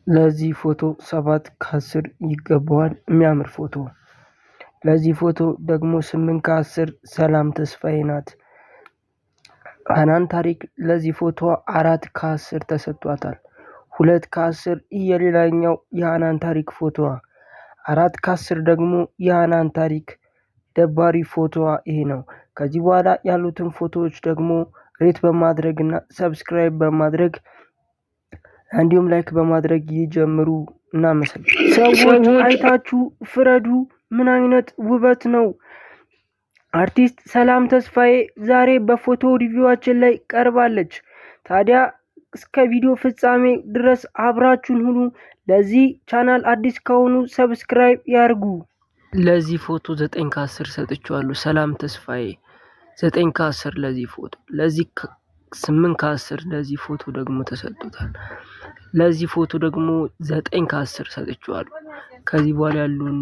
ለዚህ ፎቶ 7 ከ10 ይገባዋል። የሚያምር ፎቶ። ለዚህ ፎቶ ደግሞ 8 ከ10 ሰላም ተስፋዬ ናት። ሃናን ታሪክ ለዚህ ፎቶ 4 ከ10 ተሰጥቷታል። 2 ከ10 የሌላኛው የሃናን ታሪክ ፎቶዋ፣ 4 ከ10 ደግሞ የሃናን ታሪክ ደባሪ ፎቶዋ ይሄ ነው። ከዚህ በኋላ ያሉትን ፎቶዎች ደግሞ ሬት በማድረግና ሰብስክራይብ በማድረግ እንዲሁም ላይክ በማድረግ ይጀምሩ። እናመሰግናለን። ሰዎች አይታችሁ ፍረዱ። ምን አይነት ውበት ነው! አርቲስት ሰላም ተስፋዬ ዛሬ በፎቶ ሪቪዋችን ላይ ቀርባለች። ታዲያ እስከ ቪዲዮ ፍጻሜ ድረስ አብራችሁን ሁኑ። ለዚህ ቻናል አዲስ ከሆኑ ሰብስክራይብ ያርጉ። ለዚህ ፎቶ 9 ከ10 ሰጥቼዋለሁ። ሰላም ተስፋዬ 9 ከ10 ለዚህ ፎቶ። ለዚህ 8 ከ10 ለዚህ ፎቶ ደግሞ ተሰጥቷል። ለዚህ ፎቶ ደግሞ 9 ከ10 ሰጥቼዋለሁ። ከዚህ በኋላ ያሉን